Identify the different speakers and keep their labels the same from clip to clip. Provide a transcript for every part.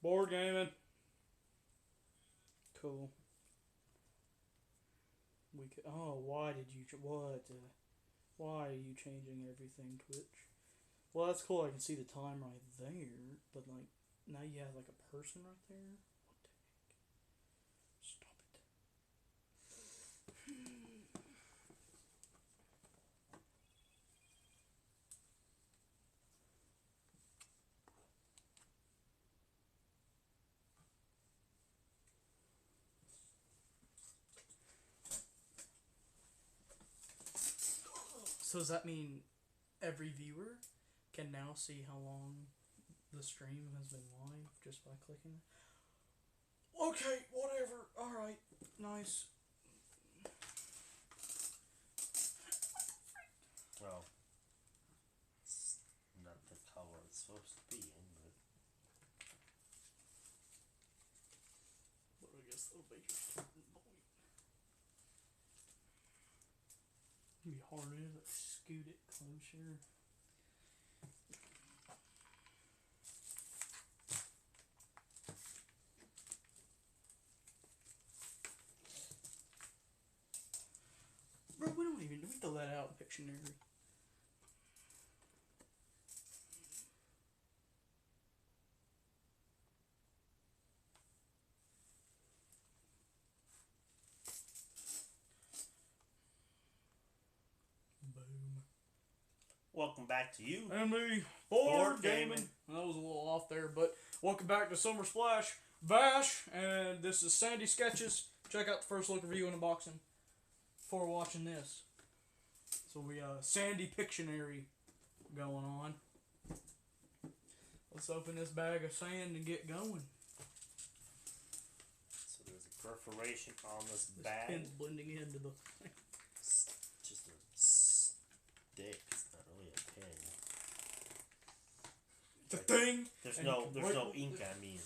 Speaker 1: Board gaming. Cool. Oh, why did you? What? Why are you changing everything, Twitch? Well, that's cool. I can see the time right there, but like now you have like a person right there. What the heck? Stop it. So does that mean every viewer can now see how long the stream has been live just by clicking? Okay, whatever. All right, nice.
Speaker 2: Well, it's not the color it's supposed to be in,
Speaker 1: But I guess that'll be your starting point. It'd be hard to like, scoot it closer. Bro, we don't even we throw that out in Pictionary. Boom.
Speaker 2: welcome back to you.
Speaker 1: And me,
Speaker 2: Board
Speaker 1: board gaming. That was a little off there, but welcome back to Summer Splash Bash, and this is Sandy Sketches. Check out the first look review and unboxing before watching this. So we Sandy Pictionary going on. Let's open this bag of sand and get going.
Speaker 2: So there's a perforation on this
Speaker 1: This
Speaker 2: bag.
Speaker 1: pin's blending into the.
Speaker 2: It's just a stick. It's not really a pin.
Speaker 1: The thing.
Speaker 2: There's
Speaker 1: And
Speaker 2: no
Speaker 1: right-
Speaker 2: ink on me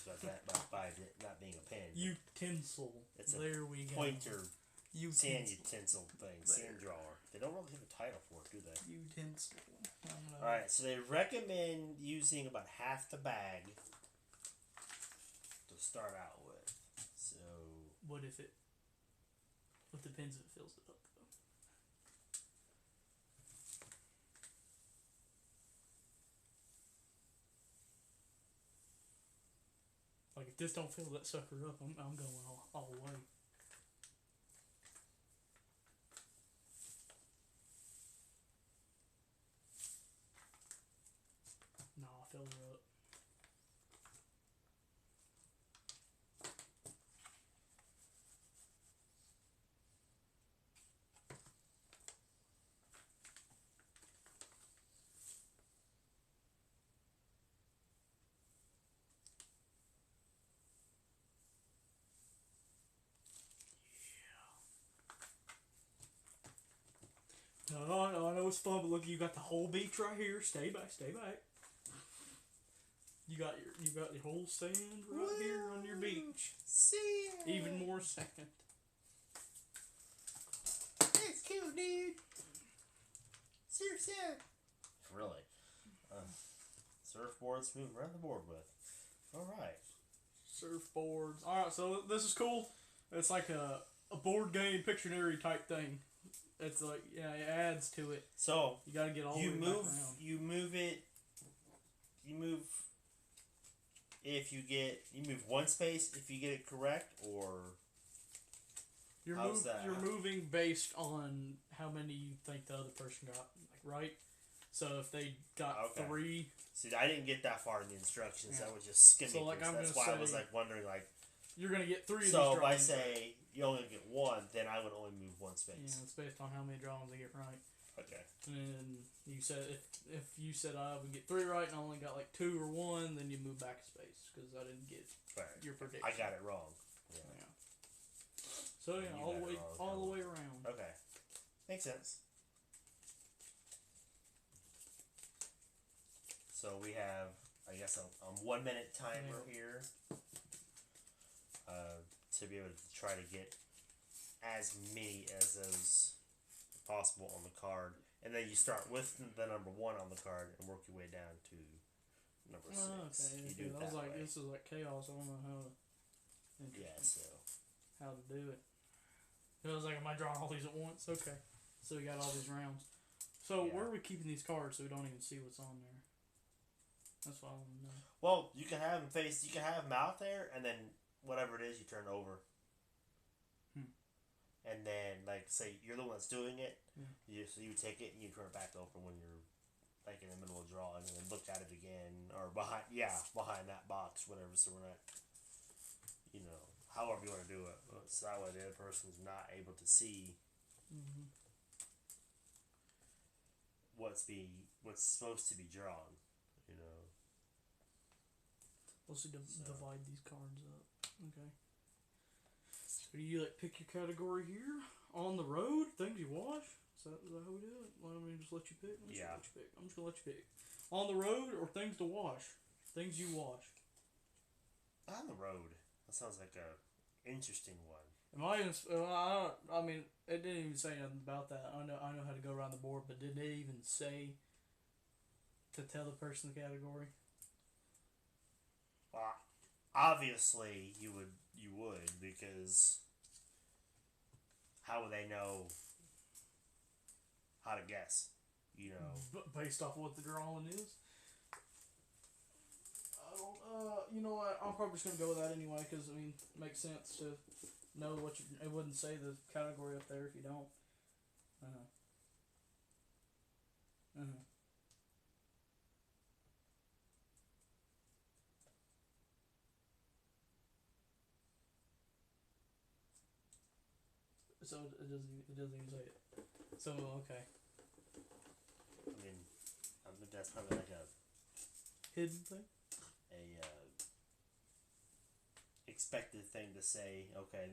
Speaker 2: by it not being a pen.
Speaker 1: Utensil.
Speaker 2: It's a
Speaker 1: there we go.
Speaker 2: Pointer sand
Speaker 1: Utensil.
Speaker 2: utensil thing, sand drawer. They don't really have a title for it, do they?
Speaker 1: Utensil.
Speaker 2: Alright, so they recommend using about half the bag to start out with. So
Speaker 1: What if it? What depends if it fills it up though. Like if this don't fill that sucker up, I'm going all the way. No, I fill her up. No, I know it's fun, but look, you got the whole beach right here. Stay back, stay back. You got your whole sand right here on your beach.
Speaker 2: sand.
Speaker 1: Even more sand.
Speaker 2: That's cool, dude. Surf sand. Really? Surfboards to move around the board with. Alright.
Speaker 1: Surfboards. Alright, so this is cool. It's like a board game Pictionary type thing. It's like, yeah, it adds to it.
Speaker 2: So
Speaker 1: You gotta get all the way back around.
Speaker 2: you move if you move one space if you get it correct, or how's that?
Speaker 1: You're moving based on how many you think the other person got, like, right? So if they got
Speaker 2: Okay.
Speaker 1: 3,
Speaker 2: See, I didn't get that far in the instructions.
Speaker 1: Yeah.
Speaker 2: I was just skimming
Speaker 1: So, like,
Speaker 2: through.
Speaker 1: I'm
Speaker 2: That's
Speaker 1: gonna
Speaker 2: why I was
Speaker 1: say-
Speaker 2: like wondering, like,
Speaker 1: you're gonna get 3 of
Speaker 2: so
Speaker 1: these
Speaker 2: if I
Speaker 1: drawings.
Speaker 2: say you only get one, then I would only move one
Speaker 1: Yeah,
Speaker 2: space.
Speaker 1: it's based on how many drawings I get right.
Speaker 2: Okay.
Speaker 1: And then you said if you said I would get 3 right and I only got like 2 or 1, then you move back a space because I didn't get
Speaker 2: Right.
Speaker 1: your prediction.
Speaker 2: I got it wrong. Yeah.
Speaker 1: Yeah. So yeah,
Speaker 2: You
Speaker 1: all
Speaker 2: got
Speaker 1: the
Speaker 2: it
Speaker 1: way
Speaker 2: wrong,
Speaker 1: all the
Speaker 2: huh?
Speaker 1: way around.
Speaker 2: Okay. Makes sense. So we have, I guess, a 1 minute timer here to be able to try to get as many as those possible on the card. And then you start with the number 1 on the card and work your way down to number
Speaker 1: Oh,
Speaker 2: 6.
Speaker 1: okay.
Speaker 2: You do
Speaker 1: Yeah,
Speaker 2: it
Speaker 1: I
Speaker 2: that
Speaker 1: was like,
Speaker 2: way.
Speaker 1: this is like chaos. I don't know how to.
Speaker 2: Yeah,
Speaker 1: Interesting.
Speaker 2: so.
Speaker 1: How to do it. I was like, am I drawing all these at once? Okay. So we got all these rounds. So
Speaker 2: Yeah.
Speaker 1: where are we keeping these cards so we don't even see what's on there? That's what I want to know.
Speaker 2: Well, you can have them face. You can have them out there, and then whatever it is, you turn it over. And then, like, say you're the one that's doing it.
Speaker 1: Yeah.
Speaker 2: So you take it and you turn it back over when you're, like, in the middle of drawing, and then look at it again, or behind that box, whatever. So we're not, however you want to do it. So that way the other person's not able to see what's supposed to be drawn.
Speaker 1: Let's divide these cards up. Okay. So you like pick your category here? On the road, things you wash? Is that how we do it? Let me just let you pick. I'm just gonna let you pick. On the road or things to wash? Things you wash.
Speaker 2: On the road. That sounds like a interesting one.
Speaker 1: I mean, it didn't even say nothing about that. I know how to go around the board, but did they even say to tell the person the category?
Speaker 2: Well, obviously you would because how would they know how to guess?
Speaker 1: Based off what the drawing is. I don't. You know what? I'm probably just gonna go with that anyway because it makes sense to know what you. It wouldn't say the category up there if you don't. So it doesn't even say it. So okay.
Speaker 2: I think that's probably like a
Speaker 1: hidden thing.
Speaker 2: Expected thing to say. Okay,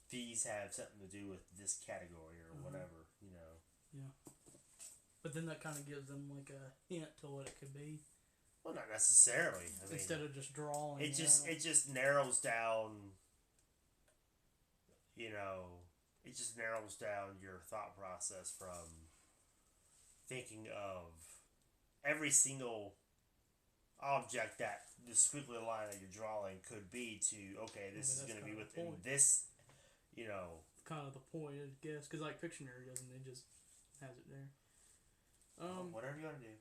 Speaker 2: these have something to do with this category or whatever.
Speaker 1: Yeah. But then that kind of gives them like a hint to what it could be.
Speaker 2: Well, not necessarily.
Speaker 1: Instead of just drawing.
Speaker 2: It just narrows down. It just narrows down your thought process from thinking of every single object that the squiggly line that you're drawing could be to, okay, this is going to be within this,
Speaker 1: Kind of the point, I guess. Because, like, Pictionary doesn't, it just has it there.
Speaker 2: Whatever you want to do.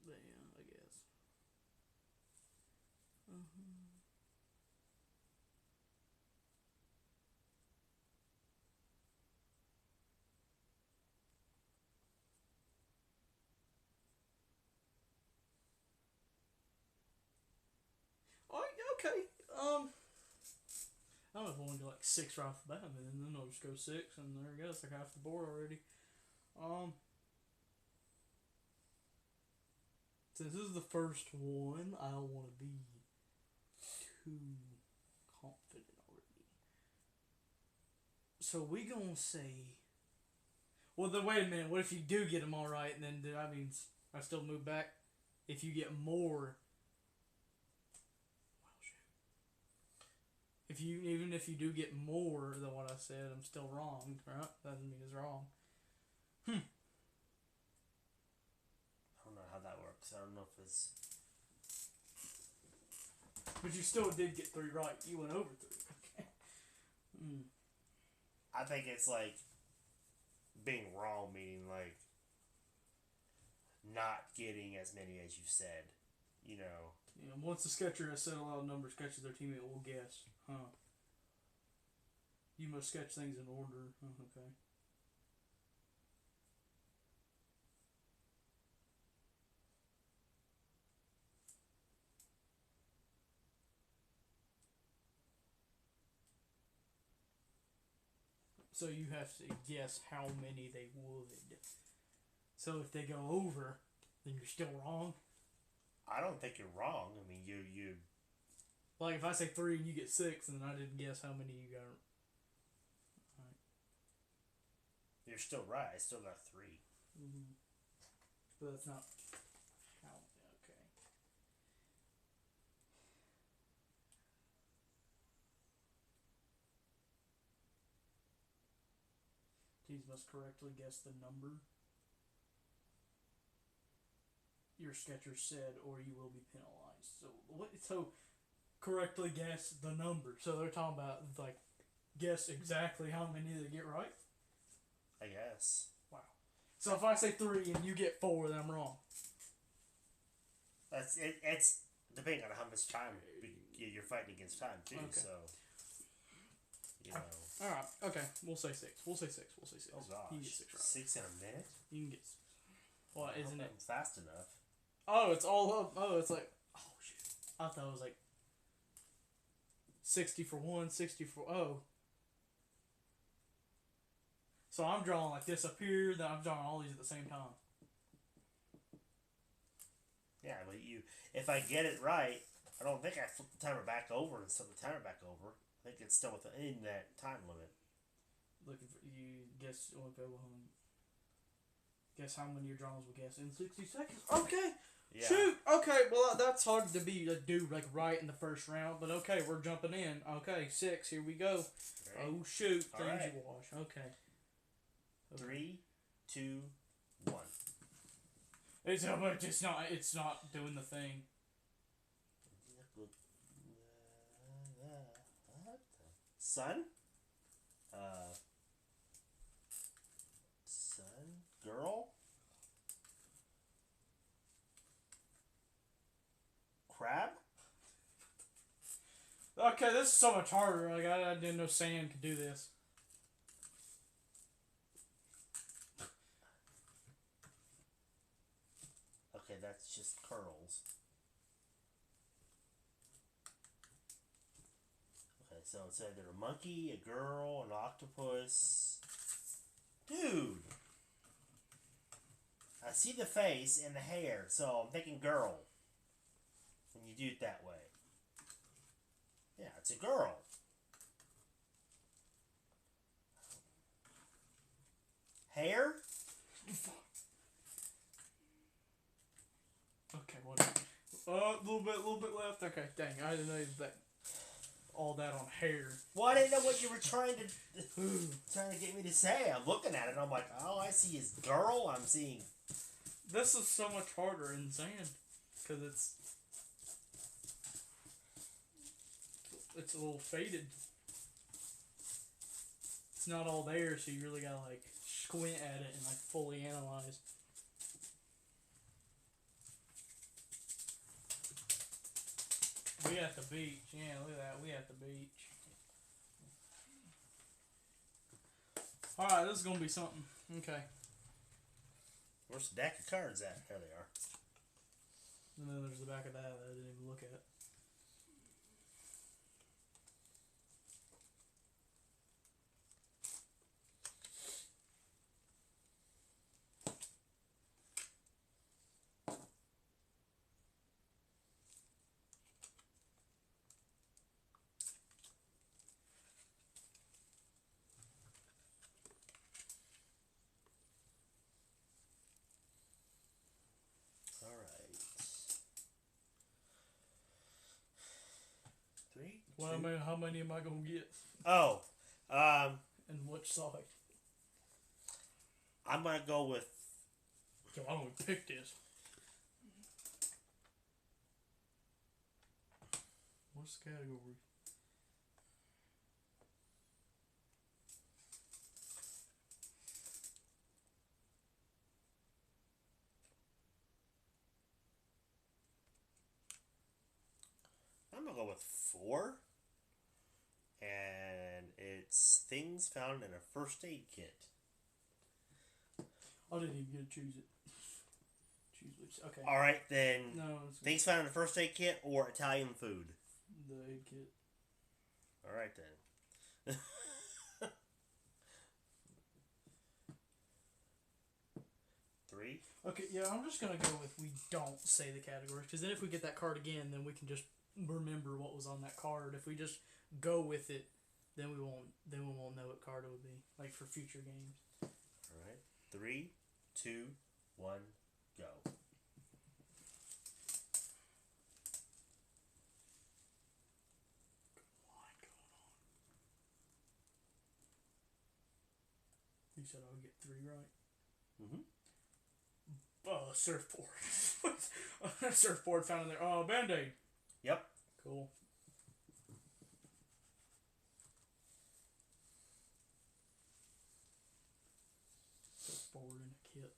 Speaker 1: But, yeah, I guess. Okay. I don't know if I want to do like 6 right off the bat, and then I'll just go 6, and there we go. It's like half the board already. Since this is the first one, I don't want to be too confident already. So we gonna say. Well, then wait a minute. What if you do get them all right, and then that means I still move back? If you get more. Even if you do get more than what I said, I'm still wrong, right? That doesn't mean it's wrong.
Speaker 2: I don't know how that works. I don't know if it's.
Speaker 1: But you still did get 3 right. You went over 3. Okay.
Speaker 2: I think it's like being wrong, meaning like not getting as many as you said.
Speaker 1: Once the sketcher has said a lot of numbers, sketches their teammate will guess. Huh. You must sketch things in order. Okay. So you have to guess how many they would. So if they go over, then you're still wrong.
Speaker 2: I don't think you're wrong. You.
Speaker 1: Like if I say 3 and you get 6, and I didn't guess how many you got. Right.
Speaker 2: You're still right. I still got 3.
Speaker 1: But that's not how. Okay. Teams must correctly guess the number. your sketcher said, or you will be penalized. So what? So correctly guess the number. So they're talking about like guess exactly how many they get right.
Speaker 2: I guess.
Speaker 1: Wow. So if I say 3 and you get 4, then I'm wrong.
Speaker 2: That's it. It's depending on how much time you're fighting against time too.
Speaker 1: Okay.
Speaker 2: So you know.
Speaker 1: All right. Okay. We'll say 6. We'll say 6. We'll say 6.
Speaker 2: Oh gosh.
Speaker 1: You get 6 right.
Speaker 2: 6 in a minute.
Speaker 1: You can get 6. Well, isn't it
Speaker 2: fast enough?
Speaker 1: Oh, it's all up. Oh, it's like, oh shit. I thought it was like 60 for 1, 60 for, oh. So I'm drawing like this up here, then I'm drawing all these at the same time.
Speaker 2: Yeah, but if I get it right, I don't think I flip the timer back over and set the timer back over. I think it's still within that time limit.
Speaker 1: Looking for, you guess, okay, well, guess how many your drawings will guess in 60 seconds. Okay. Yeah. Shoot. Okay. Well, that's hard to do like right in the first round, but okay, we're jumping in. Okay, 6. Here we go. Right. Oh shoot!
Speaker 2: All
Speaker 1: things
Speaker 2: right.
Speaker 1: you wash. Okay.
Speaker 2: 3, 2, 1.
Speaker 1: It's not doing the thing.
Speaker 2: Son. Girl. Crab?
Speaker 1: Okay, this is so much harder. Like I didn't know sand could do this.
Speaker 2: Okay, that's just curls. Okay, so it's either a monkey, a girl, an octopus. Dude! I see the face and the hair, so I'm thinking girl. When you do it that way. Yeah, it's a girl. Hair?
Speaker 1: Okay, what? A little bit left. Okay, dang, I didn't know that. All that on hair.
Speaker 2: Well, I didn't know what you were trying to get me to say. I'm looking at it and I'm like, all I see is girl. I'm seeing.
Speaker 1: This is so much harder in sand because it's a little faded. It's not all there, so you really gotta like squint at it and like fully analyze. We at the beach. Yeah, look at that. We at the beach. Alright, this is gonna be something. Okay.
Speaker 2: Where's the deck of cards at? There they are.
Speaker 1: And then there's the back of that I didn't even look at. Well, man, how many am I gonna get?
Speaker 2: Oh,
Speaker 1: and which side?
Speaker 2: I'm gonna go with.
Speaker 1: So I don't pick this. What's the category?
Speaker 2: I'm gonna go with 4. And it's things found in a first aid kit.
Speaker 1: I didn't even get to choose it. Choose which. Okay.
Speaker 2: Alright, then.
Speaker 1: No.
Speaker 2: Things found in a first aid kit or Italian food?
Speaker 1: The aid kit.
Speaker 2: Alright then. Three.
Speaker 1: Okay, yeah, I'm just gonna go with we don't say the category, because then if we get that card again, then we can just remember what was on that card. If we just go with it, then we won't know what card it would be, like for future games.
Speaker 2: All right, 3, 2, 1, go. You said I would get 3 right. Mm-hmm.
Speaker 1: Surfboard. Surfboard found in there. Oh, Band-Aid.
Speaker 2: Yep.
Speaker 1: Cool. Surfboard in a kit.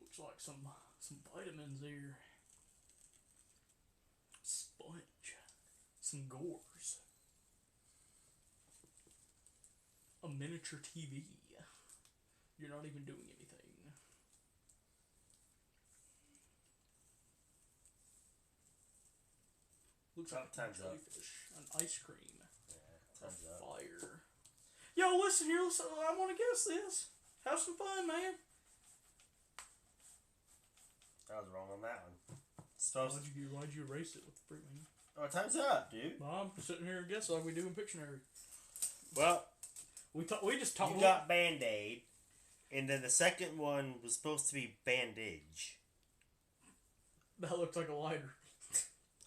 Speaker 1: Looks like some vitamins here. Sponge. Some gores. A miniature TV. You're not even doing anything. Looks like a
Speaker 2: Time's up.
Speaker 1: jellyfish. An ice cream.
Speaker 2: Yeah, time's up.
Speaker 1: Fire. Yo, listen here. Listen, I want to guess this. Have some fun, man.
Speaker 2: I was wrong on that one.
Speaker 1: Why'd you erase it with the fruit, man?
Speaker 2: Oh, time's up, dude.
Speaker 1: Mom, sitting here and guess like we do in Pictionary.
Speaker 2: Well,
Speaker 1: we just talked.
Speaker 2: You got Band-Aid, and then the second one was supposed to be bandage.
Speaker 1: That looks like a lighter.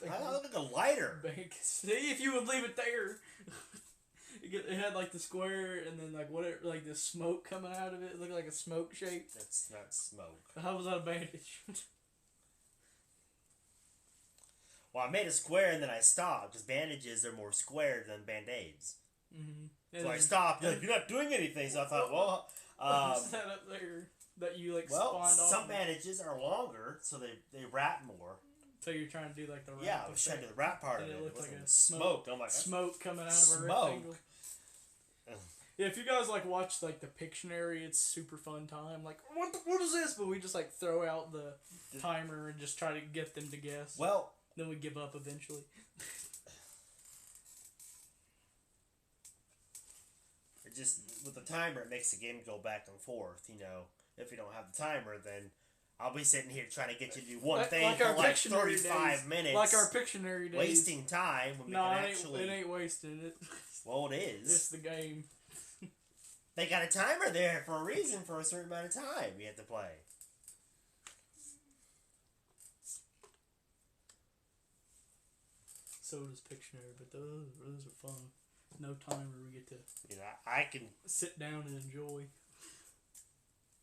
Speaker 2: I look like a lighter.
Speaker 1: See if you would leave it there. It had like the square and then like whatever, like the smoke coming out of it. It looked like a smoke shape.
Speaker 2: That's not smoke.
Speaker 1: How was that a bandage?
Speaker 2: Well, I made a square and then I stopped because bandages are more square than Band-Aids.
Speaker 1: Mm-hmm.
Speaker 2: So I stopped. You're not doing anything. So I thought, well,
Speaker 1: what's that up there that you like spawned off?
Speaker 2: Some bandages are longer, so they wrap more.
Speaker 1: So you're trying to do like the wrap.
Speaker 2: Yeah, I was trying to do the wrap part of it.
Speaker 1: It
Speaker 2: It
Speaker 1: looked
Speaker 2: wasn't
Speaker 1: like a
Speaker 2: smoke. I'm like,
Speaker 1: smoke coming out of a
Speaker 2: smoke.
Speaker 1: rectangle. Yeah, if you guys like watch like the Pictionary, it's super fun time. Like, what is this? But we just like throw out the timer and just try to get them to guess.
Speaker 2: Well,
Speaker 1: then we give up eventually.
Speaker 2: it just with the timer, it makes the game go back and forth. You know, if you don't have the timer, then I'll be sitting here trying to get you to do one thing for like 35 minutes.
Speaker 1: Like our Pictionary days.
Speaker 2: Wasting time when we can actually...
Speaker 1: it ain't wasting it.
Speaker 2: Well, it is.
Speaker 1: It's the game.
Speaker 2: They got a timer there for a reason, for a certain amount of time you have to play.
Speaker 1: So does Pictionary, but those are fun. No timer, we get to
Speaker 2: I can
Speaker 1: sit down and enjoy.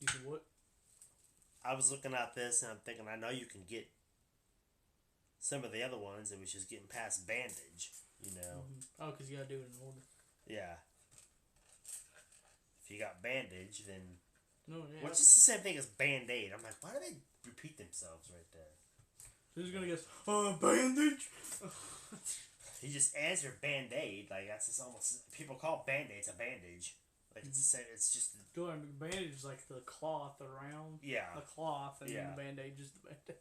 Speaker 1: You can what?
Speaker 2: I was looking at this and I'm thinking, I know you can get some of the other ones. It was just getting past bandage, you know.
Speaker 1: Mm-hmm. Oh, because you gotta do it in order.
Speaker 2: Yeah. If you got bandage, then...
Speaker 1: No, yeah.
Speaker 2: Which is the same thing as Band-Aid. I'm like, why do they repeat themselves right there?
Speaker 1: Who's gonna guess? Bandage?
Speaker 2: He just answered Band-Aid. Like, that's just almost... People call Band-Aids a bandage. Like, it's just...
Speaker 1: Bandage is like the cloth around.
Speaker 2: Yeah.
Speaker 1: The cloth, and then the Band-Aid is the Band-Aid.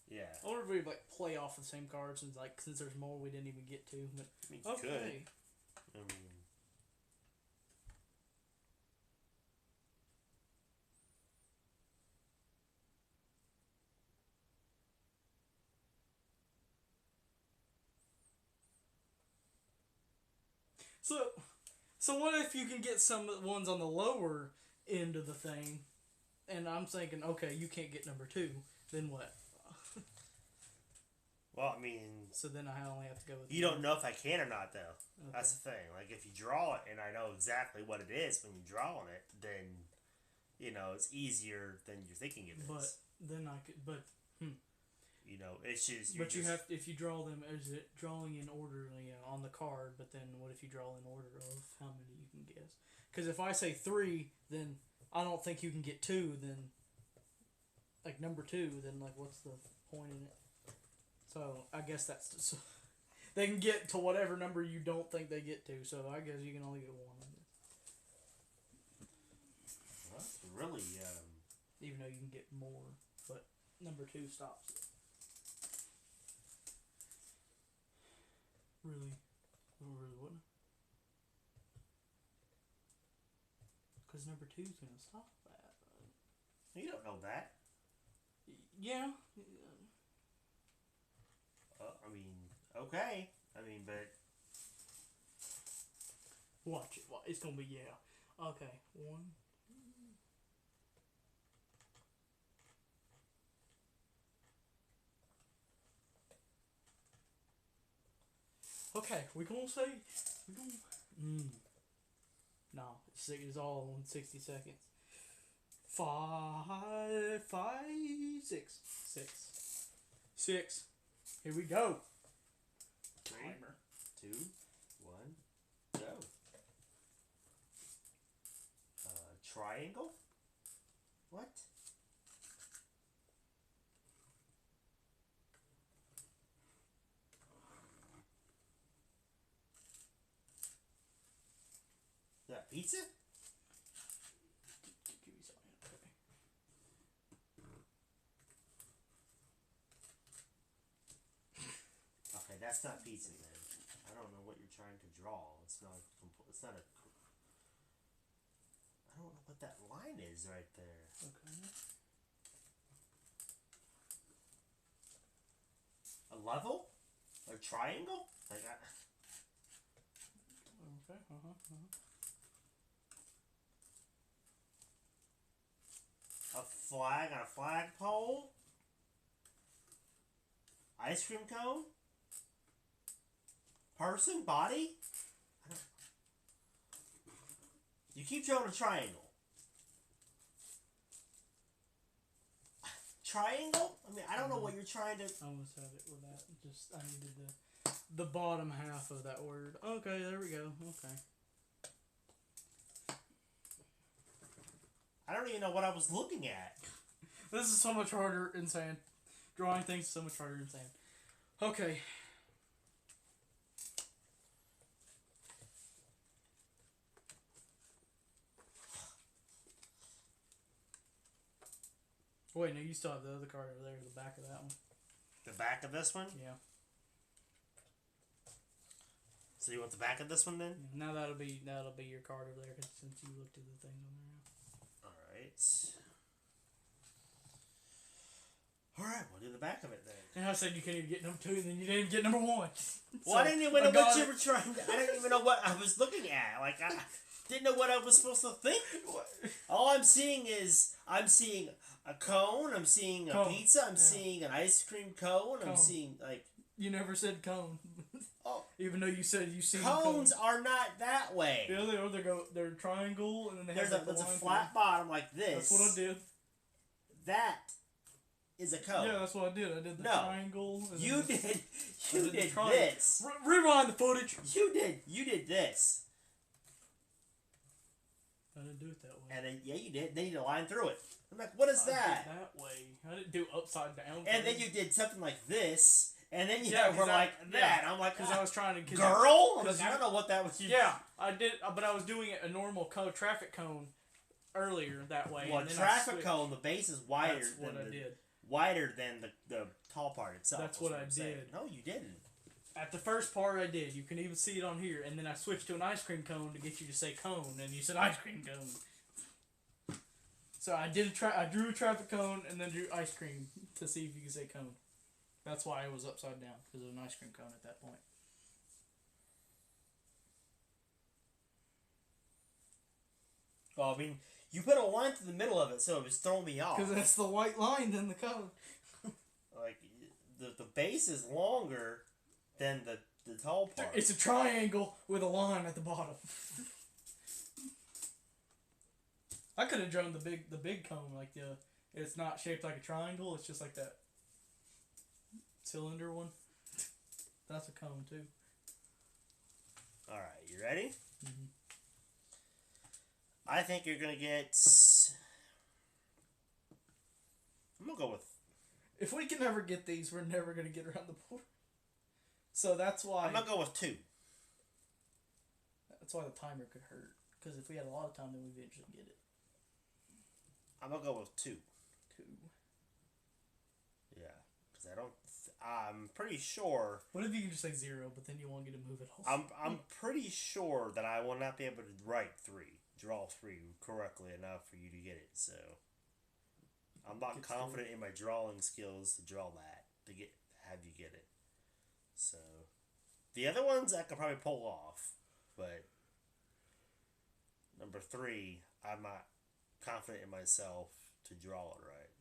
Speaker 2: Yeah.
Speaker 1: I wonder if we like play off the same cards since there's more we didn't even get to. But,
Speaker 2: I mean, okay. Could. I mean...
Speaker 1: So what if you can get some ones on the lower end of the thing, and I'm thinking, okay, you can't get number 2, then what?
Speaker 2: Well, I mean...
Speaker 1: So then I only have to go with...
Speaker 2: You don't know if I can or not, though.
Speaker 1: Okay.
Speaker 2: That's the thing. Like, if you draw it, and I know exactly what it is when you're drawing it, then, it's easier than you're thinking it is.
Speaker 1: But then I could...
Speaker 2: It's just...
Speaker 1: But you have... If you draw them, is it drawing in order on the card, but then what if you draw in order of how many you can guess? Because if I say 3, then I don't think you can get 2, then... Like, number 2, then, like, what's the point in it? So, I guess that's... So, they can get to whatever number you don't think they get to, so I guess you can only get 1.
Speaker 2: Well, that's really...
Speaker 1: Even though you can get more, but number 2 stops it. Really? Really wouldn't? Because number 2 is going to stop that.
Speaker 2: You don't know that.
Speaker 1: Yeah.
Speaker 2: I mean, okay. I mean, but...
Speaker 1: Watch it. It's going to be, yeah. Okay. 1. Okay, we gonna say we gonna. No, it's all in 60 seconds. 5, 5, 6, 6, 6. Here we go.
Speaker 2: 3,
Speaker 1: Timer.
Speaker 2: 2, 1, go. Triangle? What? Is that pizza?
Speaker 1: Give me something. Okay.
Speaker 2: Okay, that's not pizza then. I don't know what you're trying to draw. It's not a. I don't know what that line is right there.
Speaker 1: Okay.
Speaker 2: A level? A triangle? Like
Speaker 1: Okay.
Speaker 2: a flag on a flagpole? Ice cream cone? Person? Body? I don't. You keep drawing a triangle. Triangle? I mean, I don't know what you're trying to.
Speaker 1: I almost had it with that. Just I needed the bottom half of that word. Okay, there we go. Okay.
Speaker 2: I don't even know what I was looking at.
Speaker 1: This is so much harder in sand. Drawing things is so much harder in sand. Okay. Wait, no, you still have the other card over there, the back of that one.
Speaker 2: The back of this one?
Speaker 1: Yeah.
Speaker 2: So you want the back of this one then?
Speaker 1: Now that'll be your card over there, 'cause since you looked at the things on there.
Speaker 2: Alright, we'll do the back of it then.
Speaker 1: And I said you can't even get number 2, and then you didn't even get number 1.
Speaker 2: Well, I didn't even know what you were trying to. I didn't even know what I was looking at. Like, I didn't know what I was supposed to think. All I'm seeing is a cone. I'm seeing a pizza. I'm seeing an ice cream cone. I'm seeing like.
Speaker 1: You never said cone.
Speaker 2: Oh.
Speaker 1: Even though you said you seen
Speaker 2: cones are not that way.
Speaker 1: Yeah, they're triangle, and then they
Speaker 2: there's
Speaker 1: have
Speaker 2: a flat bottom like this.
Speaker 1: That's what I did.
Speaker 2: That is a cone.
Speaker 1: Yeah, that's what I did. I did the triangle. And
Speaker 2: you did this.
Speaker 1: Rewind the footage.
Speaker 2: You did this.
Speaker 1: I didn't do it that way.
Speaker 2: And then you did. Then you line through it. I'm like, what is that?
Speaker 1: I did that way. I didn't do upside down.
Speaker 2: And then you did something like this. And then you were like that. I'm like,
Speaker 1: because I was trying to.
Speaker 2: Girl? I don't know what that was.
Speaker 1: Yeah, I did, but I was doing it a normal traffic cone earlier that way.
Speaker 2: Well, traffic cone, the base is wider.
Speaker 1: That's what I did.
Speaker 2: Wider than the tall part itself.
Speaker 1: That's what I did.
Speaker 2: No, you didn't.
Speaker 1: At the first part, I did. You can even see it on here. And then I switched to an ice cream cone to get you to say cone, and you said ice cream cone. So I did I drew a traffic cone and then drew ice cream to see if you could say cone. That's why it was upside down, because of an ice cream cone at that point.
Speaker 2: Well, I mean, you put a line through the middle of it, so it was throwing me off.
Speaker 1: Because that's the white line, then the cone.
Speaker 2: Like, the base is longer than the tall part.
Speaker 1: It's a triangle with a line at the bottom. I could have drawn the big cone, like it's not shaped like a triangle, it's just like that cylinder one. That's a cone too.
Speaker 2: Alright, you ready?
Speaker 1: Mm-hmm.
Speaker 2: I think you're gonna get. I'm gonna go with.
Speaker 1: If we can never get these, we're never gonna get around the board. So that's why.
Speaker 2: I'm gonna go with 2.
Speaker 1: That's why the timer could hurt. Because if we had a lot of time, then we'd eventually get it.
Speaker 2: I'm gonna go with 2.
Speaker 1: 2.
Speaker 2: Yeah, because I'm pretty sure.
Speaker 1: What if you can just say 0, but then you won't get to move it all?
Speaker 2: I'm pretty sure that I will not be able to draw 3 correctly enough for you to get it. So I'm not confident in my drawing skills to draw that have you get it. So the other ones I could probably pull off, but number 3, I'm not confident in myself to draw it right.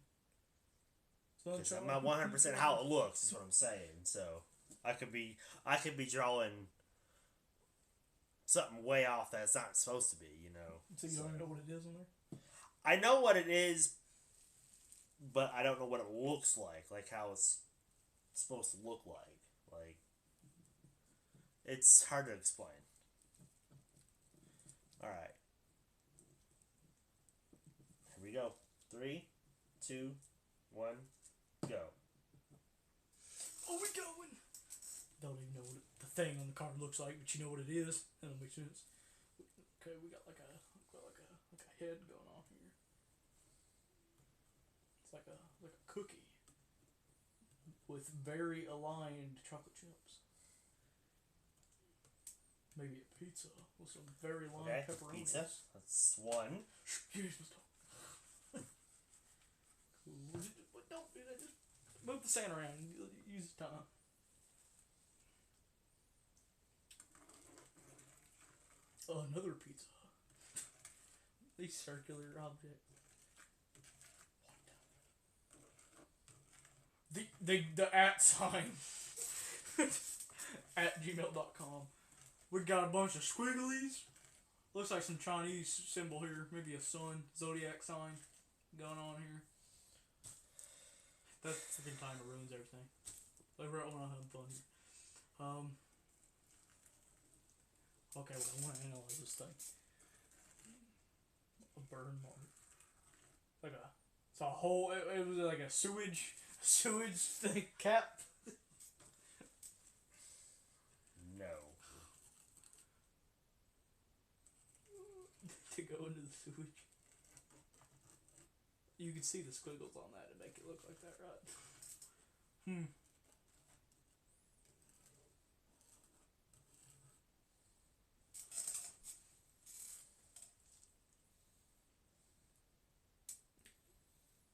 Speaker 2: Because I'm not 100% how it looks, is what I'm saying. So I could be drawing something way off that it's not supposed to be, you know.
Speaker 1: So you don't even know what it is on there?
Speaker 2: I know what it is, but I don't know what it looks like how it's supposed to look like. Like, it's hard to explain. Alright. Here we go. 3, 2, 1, go.
Speaker 1: Oh, we going! Don't even know what the thing on the card looks like, but you know what it is. That'll make sense. Okay, we got like a head going on here. It's like a cookie with very aligned chocolate chips. Maybe a pizza with some very aligned pepperonis.
Speaker 2: Pizza. That's 1.
Speaker 1: Excuse me. But don't do that. Just move the sand around. Use the tongue. Another pizza. These circular objects. The at sign at gmail.com. We got a bunch of squigglies. Looks like some Chinese symbol here. Maybe a sun, zodiac sign going on here. That freaking timer ruins everything. Like right when I'm having fun here. Okay, well, I want to analyze this thing. A burn mark. It's a whole. It was like a sewage thing cap.
Speaker 2: No.
Speaker 1: To go into the sewage. You can see the squiggles on that to make it look like that, right?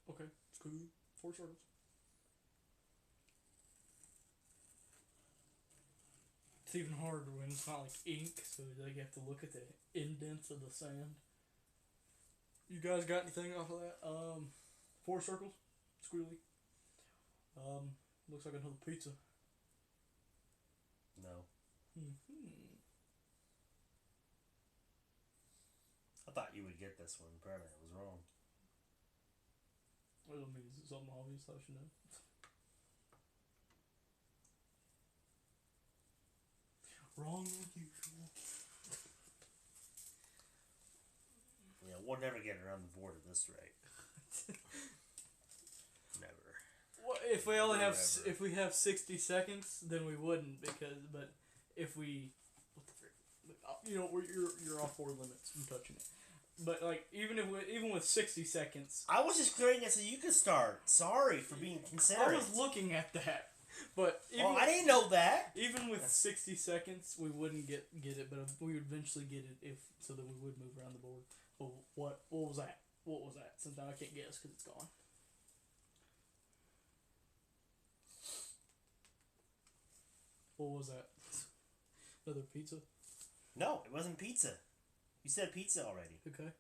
Speaker 1: Okay, squiggly. 4 circles. It's even harder when it's not like ink, so like you have to look at the indents of the sand. You guys got anything off of that? 4 circles, squiggly. Looks like another pizza.
Speaker 2: No. I thought you would get this one. Apparently I was wrong.
Speaker 1: Well, I mean, is it something obvious I should know? Wrong as usual.
Speaker 2: Yeah, we'll never get around the board at this rate. Never.
Speaker 1: Well, if we only have if we have 60 seconds, then we wouldn't but if we, what the frick, you know, you're off 4 limits from touching it. But like even with 60 seconds,
Speaker 2: I was just clearing it so you could start. Sorry for being considerate.
Speaker 1: I was looking at that, but
Speaker 2: I didn't know that.
Speaker 1: Even with 60 seconds, we wouldn't get it, but we would eventually get it so that we would move around the board. Well, what was that? What was that? Since now I can't guess because it's gone. What was that? Another pizza?
Speaker 2: No, it wasn't pizza. You said pizza already.
Speaker 1: Okay.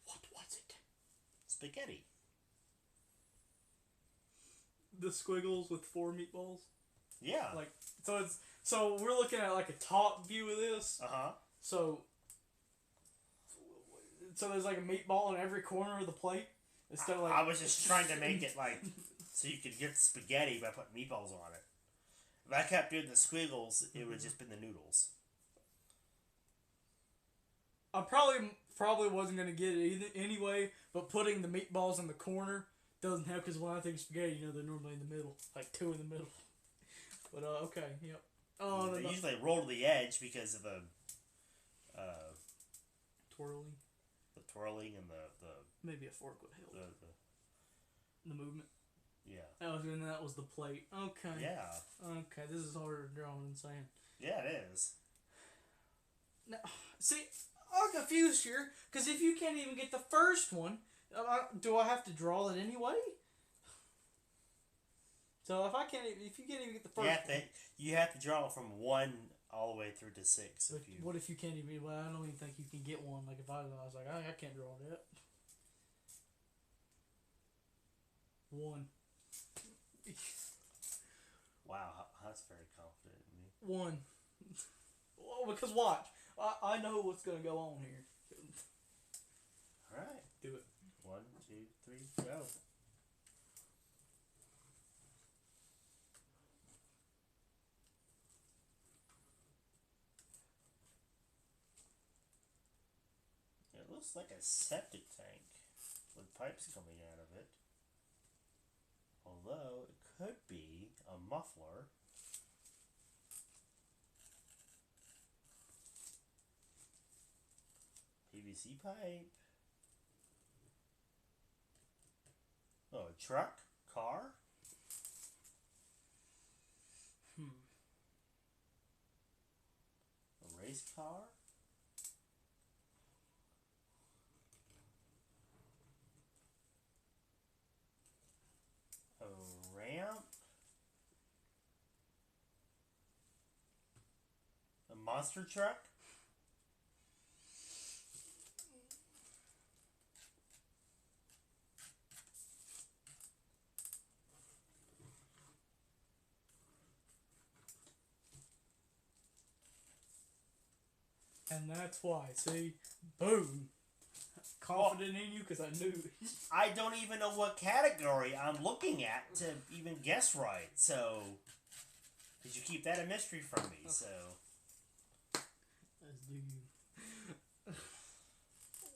Speaker 1: What was it?
Speaker 2: Spaghetti.
Speaker 1: The squiggles with 4 meatballs?
Speaker 2: Yeah.
Speaker 1: So we're looking at like a top view of this.
Speaker 2: Uh-huh.
Speaker 1: So there's like a meatball in every corner of the plate. Instead of like,
Speaker 2: I was just trying to make it like so you could get spaghetti by putting meatballs on it. If I kept doing the squiggles, it would have just been the noodles.
Speaker 1: I probably wasn't gonna get it either anyway. But putting the meatballs in the corner doesn't help because when I think spaghetti, you know, they're normally in the middle, like 2 in the middle. But okay, yep. Oh,
Speaker 2: they usually roll to the edge because of the
Speaker 1: twirling.
Speaker 2: The twirling and the
Speaker 1: maybe a fork would help. The movement.
Speaker 2: Yeah.
Speaker 1: Oh, and that was the plate. Okay.
Speaker 2: Yeah.
Speaker 1: Okay, this is harder to draw than sand.
Speaker 2: Yeah, it is.
Speaker 1: Now, see, I'm confused here because if you can't even get the first one, do I have to draw it anyway? So if you can't even get the first one,
Speaker 2: you have to draw from 1 all the way through to 6.
Speaker 1: What if you can't even? Well, I don't even think you can get one. Like if I was like, I can't draw that. 1.
Speaker 2: Wow, that's very confident in me.
Speaker 1: 1. Well, because watch. I know what's going to go on here.
Speaker 2: Alright.
Speaker 1: Do it.
Speaker 2: 1, 2, 3, go. It looks like a septic tank with pipes coming out of it. Although it could be a muffler. PVC pipe. Oh, a truck? Car? A race car? A ramp? A monster truck?
Speaker 1: And that's why. See? Boom. Confident in you because I knew.
Speaker 2: I don't even know what category I'm looking at to even guess right, so... Did you keep that a mystery from me, so...
Speaker 1: As do you.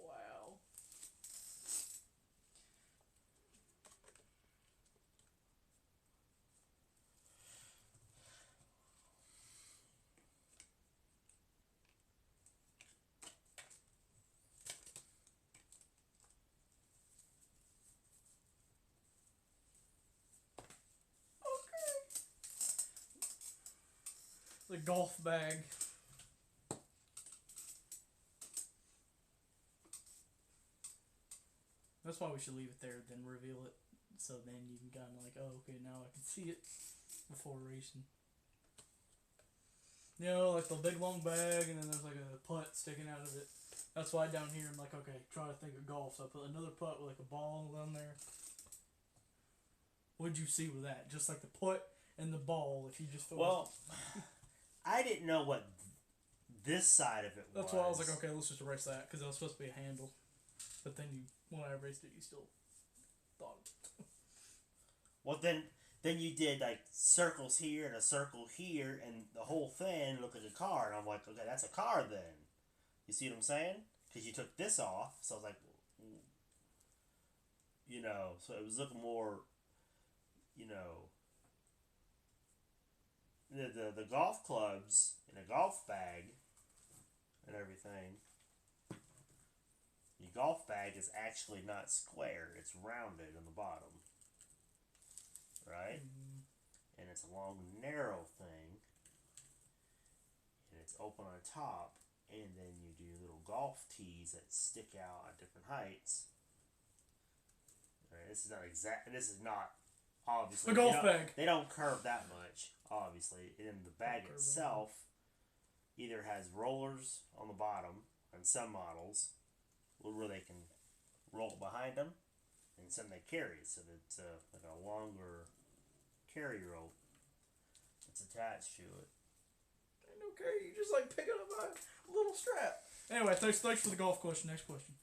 Speaker 1: Wow. The golf bag. That's why we should leave it there, then reveal it. So then you can kind of like, oh, okay, now I can see it before racing. You know, like the big long bag, and then there's like a putt sticking out of it. That's why down here I'm like, okay, try to think of golf. So I put another putt with like a ball down there. What'd you see with that? Just like the putt and the ball, if you just feel
Speaker 2: Well, I didn't know what this side of it was.
Speaker 1: That's why I was like, okay, let's just erase that, because it was supposed to be a handle. But then when I erased it, you still thought of it.
Speaker 2: Well, then you did like circles here and a circle here, and the whole thing looked like a car. And I'm like, okay, that's a car then. You see what I'm saying? Because you took this off, so I was like, you know, so it was looking more, you know, the golf clubs in a golf bag and everything. Your golf bag is actually not square; it's rounded on the bottom. Right?
Speaker 1: Mm-hmm.
Speaker 2: And it's a long, narrow thing. And it's open on top. And then you do little golf tees that stick out at different heights. Right, this is not exact. This is not obviously
Speaker 1: a golf bag.
Speaker 2: They don't curve that much, obviously. And the bag itself either has rollers on the bottom on some models, where they can roll behind them, and some they carry, so that it's like a longer carry rope that's attached to it.
Speaker 1: Okay, you just like pick it up by a little strap. Anyway, thanks for the golf question. Next question.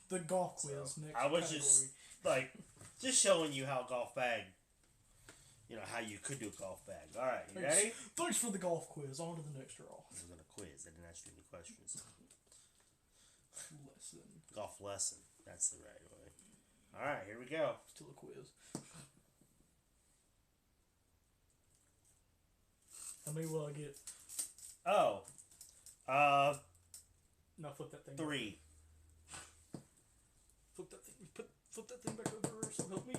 Speaker 1: The golf quiz.
Speaker 2: So,
Speaker 1: next
Speaker 2: I was
Speaker 1: category.
Speaker 2: just like showing you how golf bag, you know, how you could do a golf bag. All right, you ready?
Speaker 1: Thanks for the golf quiz. On to the next draw.
Speaker 2: This is a quiz. I didn't ask you any questions.
Speaker 1: Lesson.
Speaker 2: Golf lesson. That's the right way. All right, here we go.
Speaker 1: Still a quiz. How many will I get?
Speaker 2: Oh.
Speaker 1: Now flip that thing.
Speaker 2: 3.
Speaker 1: Flip that thing. Flip that thing back over. So help me.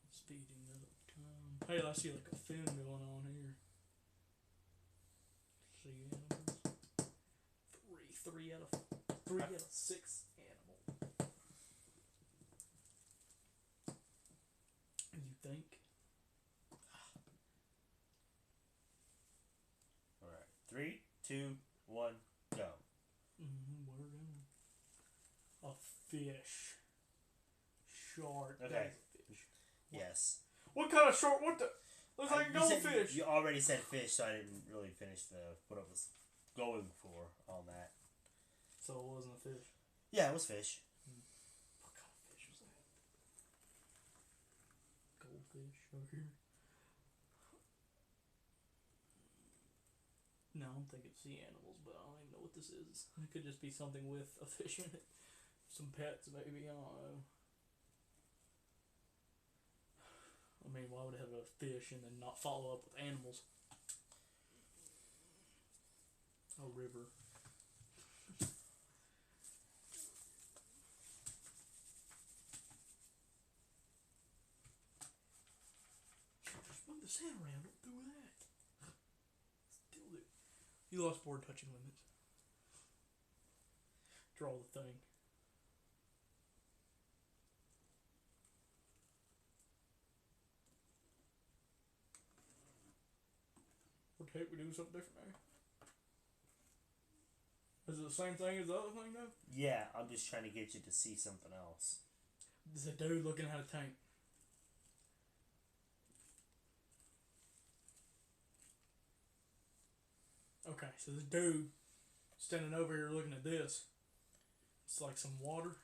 Speaker 1: Speeding up time. Hey, I see like a fin going on here. See animals. 3 out of 6 animals. You think?
Speaker 2: All right. 3, 2, 1, go.
Speaker 1: We're going. A fish. Shark.
Speaker 2: Okay.
Speaker 1: That is a fish.
Speaker 2: Yes.
Speaker 1: What kind of short? What the? Looks like a
Speaker 2: You said-
Speaker 1: goldfish.
Speaker 2: You already said fish, so I didn't really finish what I was going for on that.
Speaker 1: So it wasn't a fish.
Speaker 2: Yeah, it was fish.
Speaker 1: What kind of fish was that? Goldfish over here. No, I'm thinking sea animals, but I don't even know what this is. It could just be something with a fish in it. Some pets, maybe. I don't know. I mean, why would it have a fish and then not follow up with animals? A river. Just move the sand around. Don't do that. Still do. You lost board touching limits. Draw the thing. What the heck, we do something different there? Is it the same thing as the other thing though?
Speaker 2: Yeah, I'm just trying to get you to see something else.
Speaker 1: There's a dude looking at a tank. Okay, so this dude standing over here looking at this. It's like some water.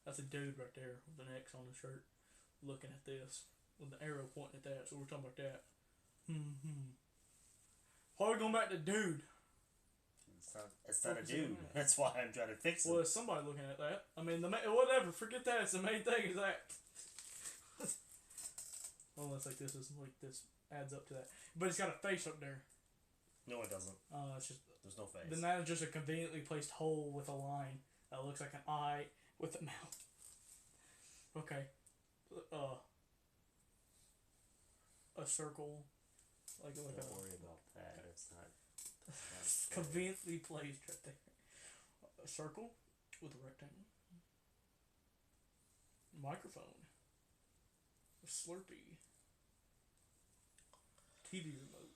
Speaker 1: That's a dude right there with an X on his shirt looking at this with the arrow pointing at that. So we're talking about that. Why are we going back to dude?
Speaker 2: It's not a dude. That's why I'm trying to fix it.
Speaker 1: Well, it's somebody looking at that. I mean, whatever. Forget that. It's the main thing is that. Unless like this adds up to that. But it's got a face up there.
Speaker 2: No, it doesn't.
Speaker 1: It's just.
Speaker 2: There's no face.
Speaker 1: Then that is just a conveniently placed hole with a line that looks like an eye with a mouth. Okay. A circle. Like
Speaker 2: Don't
Speaker 1: a
Speaker 2: worry about that. It's not.
Speaker 1: conveniently placed right there. A circle with a rectangle. Microphone. A Slurpee. TV remote.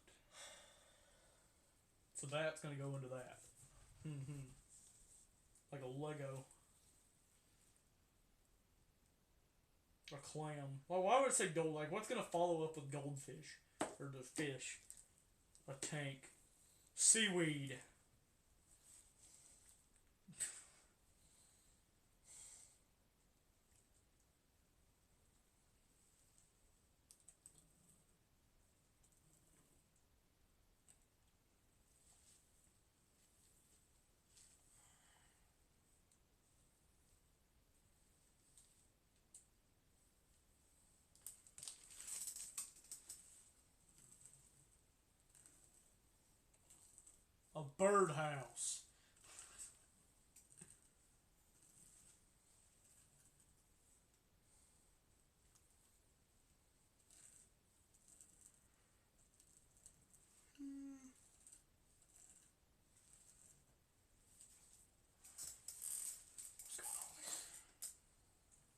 Speaker 1: So that's gonna go into that. Like a Lego. A clam. Well, why would it say gold? Like, what's gonna follow up with goldfish? Or the fish? A tank. Seaweed. A birdhouse.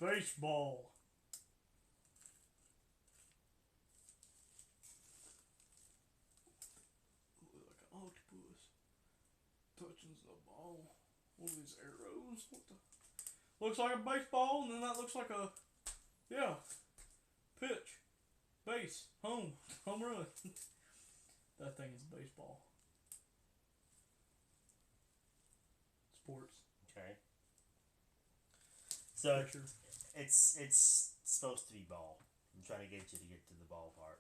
Speaker 1: Baseball. Look like an octopus. Touching the ball. What are these arrows? What the? Looks like a baseball, and then that looks like a. Yeah. Pitch. Base. Home. Home run. That thing is baseball. Sports.
Speaker 2: Okay. So
Speaker 1: Picture.
Speaker 2: it's supposed to be ball. I'm trying to get you to get to the ball part.